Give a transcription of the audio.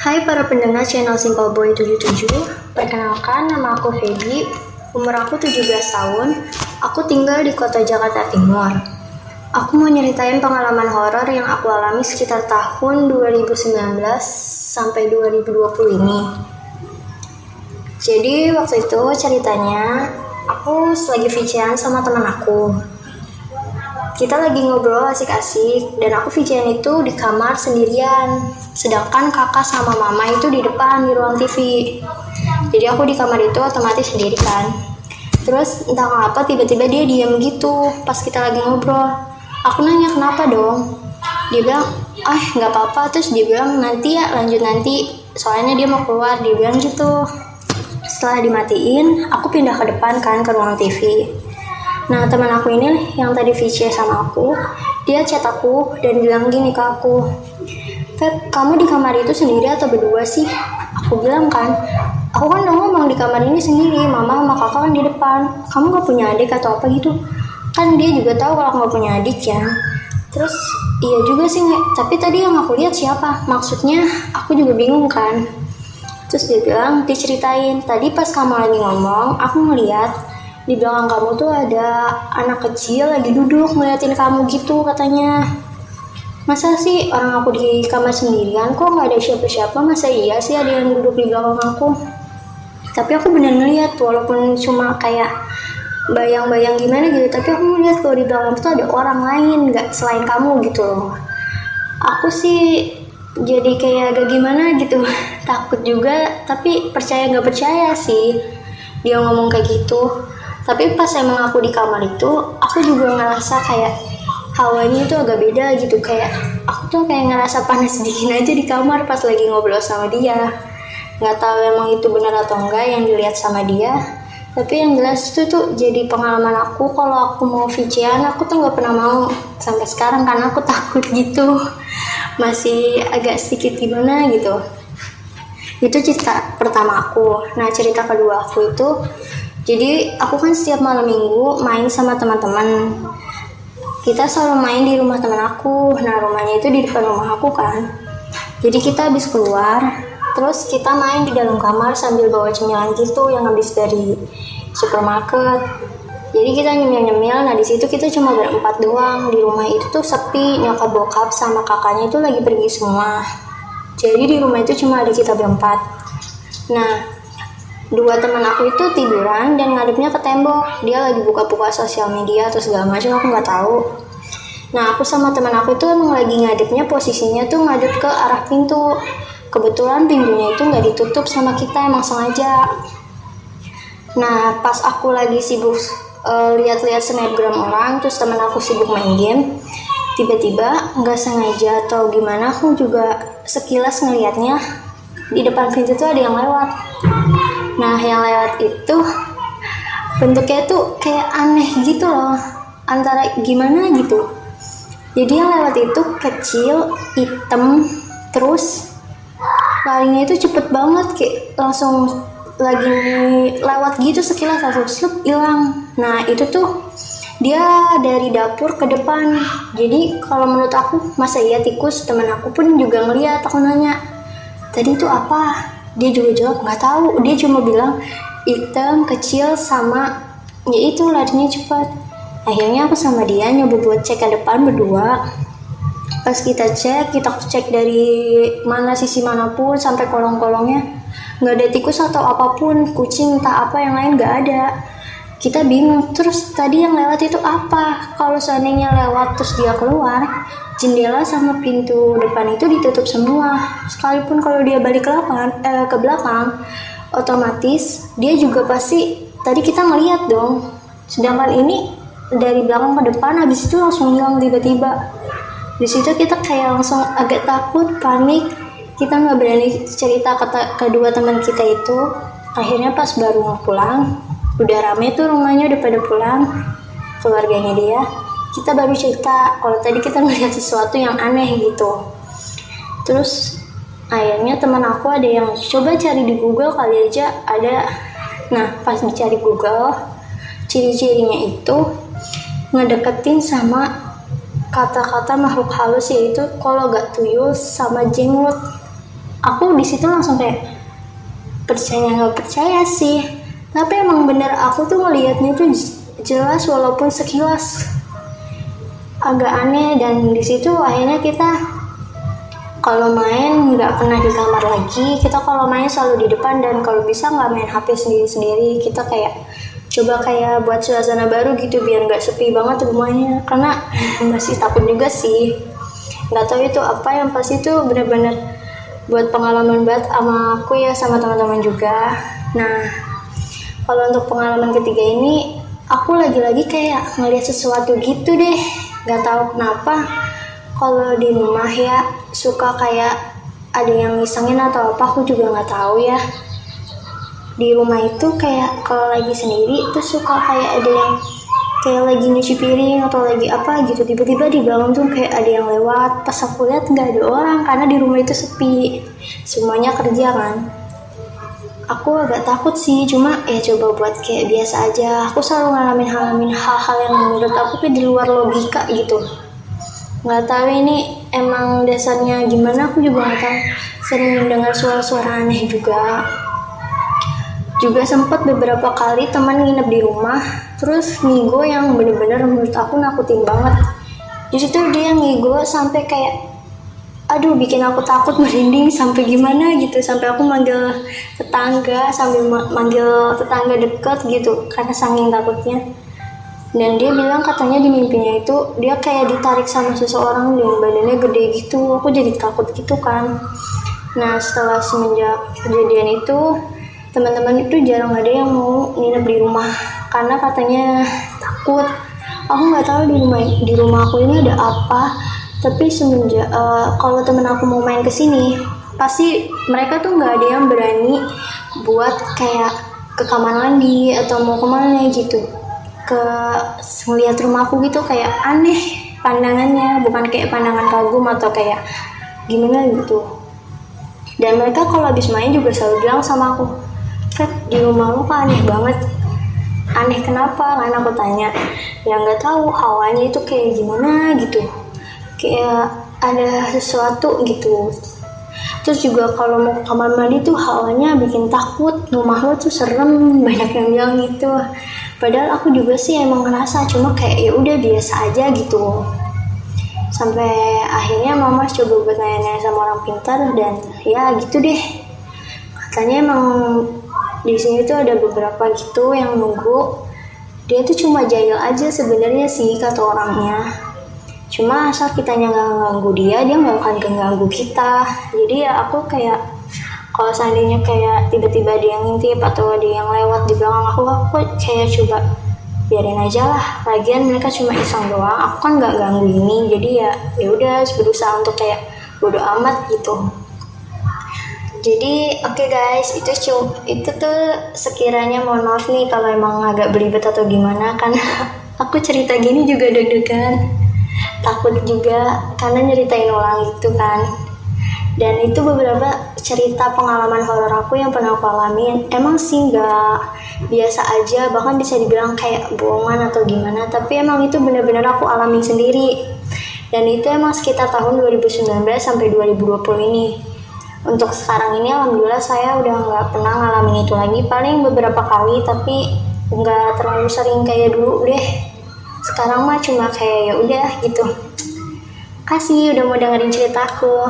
Hai para pendengar channel Simple Boy 77. Perkenalkan, nama aku Feby. Umur aku 17 tahun. Aku tinggal di kota Jakarta Timur. Aku mau nyeritain pengalaman horor yang aku alami sekitar tahun 2019 sampai 2020 ini. Jadi waktu itu ceritanya aku lagi VC-an sama teman aku. Kita lagi ngobrol asik-asik dan aku VC-an itu di kamar sendirian. Sedangkan kakak sama mama itu di depan di ruang TV. Jadi aku di kamar itu otomatis sendiri kan. Terus entah kenapa tiba-tiba dia diam gitu pas kita lagi ngobrol. Aku nanya kenapa dong. Dia bilang nggak apa-apa. Terus dia bilang nanti ya, lanjut nanti. Soalnya dia mau keluar, dia bilang gitu. Setelah dimatiin, aku pindah ke depan kan ke ruang TV. Nah teman aku ini yang tadi VC sama aku, dia chat aku dan bilang gini ke aku, Feb, kamu di kamar itu sendiri atau berdua sih? Aku bilang kan, aku kan udah ngomong di kamar ini sendiri, mama sama kakak kan di depan. Kamu gak punya adik atau apa gitu? Kan dia juga tahu kalau aku gak punya adik ya. Terus iya juga sih, tapi tadi yang aku lihat siapa? Maksudnya aku juga bingung kan. Terus dia bilang, diceritain, tadi pas kamu lagi ngomong, aku ngeliat di belakang kamu tuh ada anak kecil lagi duduk ngeliatin kamu gitu katanya. Masa sih orang aku di kamar sendirian kok gak ada siapa-siapa, masa iya sih ada yang duduk di belakang aku? Tapi aku bener ngeliat walaupun cuma kayak bayang-bayang gimana gitu, tapi aku ngeliat kalau di belakang tuh ada orang lain gak selain kamu gitu loh. Aku sih jadi kayak agak gimana gitu, takut juga tapi percaya gak percaya sih dia ngomong kayak gitu. Tapi pas emang aku di kamar itu, aku juga ngerasa kayak hawanya itu agak beda gitu. Kayak aku tuh kayak ngerasa panas dingin aja di kamar pas lagi ngobrol sama dia. Nggak tahu emang itu benar atau enggak yang dilihat sama dia. Tapi yang jelas itu tuh jadi pengalaman aku. Kalau aku mau VC-an, aku tuh nggak pernah mau sampai sekarang karena aku takut gitu. Masih agak sedikit gimana gitu. Itu cerita pertama aku. Nah cerita kedua aku itu, jadi aku kan setiap malam minggu main sama teman-teman. Kita selalu main di rumah teman aku. Nah rumahnya itu di depan rumah aku kan. Jadi kita habis keluar, terus kita main di dalam kamar sambil bawa cemilan gitu yang habis dari supermarket. Jadi kita nyemil-nyemil. Nah di situ kita cuma berempat doang. Di rumah itu tuh sepi. Nyokap bokap sama kakaknya itu lagi pergi semua. Jadi di rumah itu cuma ada kita berempat. Nah dua teman aku itu tiduran dan ngadepnya ke tembok. Dia lagi buka-buka sosial media atau segala macam, aku nggak tahu. Nah aku sama teman aku itu emang lagi ngadepnya posisinya tuh ngadep ke arah pintu. Kebetulan pintunya itu nggak ditutup sama kita, emang sengaja. Nah pas aku lagi sibuk lihat-lihat snapgram orang, terus teman aku sibuk main game, tiba-tiba nggak sengaja atau gimana, aku juga sekilas ngelihatnya di depan pintu tuh ada yang lewat. Nah yang lewat itu bentuknya tuh kayak aneh gitu loh, antara gimana gitu. Jadi yang lewat itu kecil, hitam, terus larinya itu cepet banget, kayak langsung lagi lewat gitu sekilas langsung slup hilang. Nah itu tuh dia dari dapur ke depan. Jadi kalau menurut aku masa iya tikus? Teman aku pun juga ngeliat. Aku nanya tadi itu apa, dia juga jawab nggak tahu. Dia cuma bilang hitam, kecil, sama ya itu larinya cepat. Akhirnya aku sama dia nyoba buat cek ke depan berdua. Pas kita cek dari mana sisi manapun sampai kolong-kolongnya nggak ada tikus atau apapun, kucing entah apa yang lain nggak ada. Kita bingung. Terus tadi yang lewat itu apa? Kalau seandainya lewat terus dia keluar, jendela sama pintu depan itu ditutup semua. Sekalipun kalau dia balik ke belakang, otomatis dia juga pasti tadi kita ngeliat dong. Sedangkan ini dari belakang ke depan, habis itu langsung hilang tiba-tiba. Di situ kita kayak langsung agak takut, panik. Kita nggak berani cerita ke kedua teman kita itu. Akhirnya pas baru mau pulang, udah rame tuh rumahnya, udah pada pulang keluarganya dia, kita baru cerita kalau tadi kita melihat sesuatu yang aneh gitu. Terus akhirnya teman aku ada yang coba cari di Google kali aja ada. Nah pas dicari Google, ciri-cirinya itu ngedeketin sama kata-kata makhluk halus, yaitu kalau gak tuyul sama jenglot. Aku di situ langsung kayak percaya nggak percaya sih, tapi emang bener aku tuh ngelihatnya tuh jelas walaupun sekilas, agak aneh. Dan di situ akhirnya kita kalau main nggak pernah di kamar lagi, kita kalau main selalu di depan, dan kalau bisa nggak main HP sendiri-sendiri. Kita kayak coba kayak buat suasana baru gitu biar nggak sepi banget rumahnya, karena masih takut juga sih. Nggak tahu itu apa, yang pasti itu bener-bener buat pengalaman banget sama aku ya, sama teman-teman juga. Nah, kalau untuk pengalaman ketiga ini, aku lagi-lagi kayak ngeliat sesuatu gitu deh. Nggak tahu kenapa, kalau di rumah ya suka kayak ada yang ngisengin atau apa, aku juga nggak tahu ya. Di rumah itu kayak kalau lagi sendiri tuh suka kayak ada yang kayak lagi nyuci piring atau lagi apa gitu, tiba-tiba di bangun tuh kayak ada yang lewat. Pas aku lihat nggak ada orang, karena di rumah itu sepi, semuanya kerja kan. Aku agak takut sih, cuma ya coba buat kayak biasa aja. Aku selalu ngalamin hal-hal yang menurut aku tuh di luar logika gitu. Nggak tahu ini emang dasarnya gimana, aku juga nggak tahu. Sering mendengar suara-suara aneh juga. Juga sempat beberapa kali teman nginep di rumah, terus ngigo yang bener-bener menurut aku nakutin banget. Di situ dia ngigo sampai kayak, aduh bikin aku takut, merinding sampai gimana gitu, sampai aku manggil tetangga, sambil manggil tetangga deket gitu, karena saking takutnya. Dan dia bilang katanya di mimpinya itu dia kayak ditarik sama seseorang dan badannya gede gitu. Aku jadi takut gitu kan. Nah, setelah semenjak kejadian itu, teman-teman itu jarang ada yang mau nginep di rumah karena katanya takut. Aku nggak tahu di rumah aku ini ada apa, tapi semenjak kalau temen aku mau main ke sini, pasti mereka tuh nggak ada yang berani buat kayak ke kamar mandi atau mau kemana gitu, ke ngeliat rumahku gitu. Kayak aneh pandangannya, bukan kayak pandangan kagum atau kayak gimana gitu. Dan mereka kalau habis main juga selalu bilang sama aku, Kat, di rumah lo kok aneh banget. Aneh kenapa? Kan aku tanya. Ya nggak tahu, hawanya itu kayak gimana gitu, kayak ada sesuatu gitu. Terus juga kalau mau ke kamar mandi tuh hawanya bikin takut, rumah lo tuh serem, banyak yang bilang gitu. Padahal aku juga sih emang ngerasa, cuma kayak ya udah biasa aja gitu. Sampai akhirnya mama coba buat nanya-nanya sama orang pintar, dan ya gitu deh. Katanya emang di sini tuh ada beberapa gitu yang nunggu. Dia tuh cuma jahil aja sebenarnya sih kata orangnya. Cuma asal kitanya nggak ganggu dia nggak akan ganggu kita. Jadi ya aku kayak, kalau seandainya kayak tiba-tiba dia yang ngintip atau ada yang lewat di belakang aku kayak coba biarin aja lah. Lagian mereka cuma iseng doang, aku kan nggak ganggu ini. Jadi ya udah berusaha untuk kayak bodo amat gitu. Jadi oke guys, itu tuh sekiranya, mohon maaf nih kalau emang agak belibet atau gimana, karena aku cerita gini juga deg-degan, takut juga karena nyeritain ulang gitu kan. Dan itu beberapa cerita pengalaman horor aku yang pernah aku alamin. Emang sih nggak biasa aja, bahkan bisa dibilang kayak bohongan atau gimana, tapi emang itu benar-benar aku alami sendiri. Dan itu emang sekitar tahun 2019 sampai 2020 ini. Untuk sekarang ini alhamdulillah saya udah nggak pernah ngalamin itu lagi. Paling beberapa kali, tapi nggak terlalu sering kayak dulu deh. Sekarang mah cuma kayak ya udah gitu. Kasih udah mau dengerin ceritaku.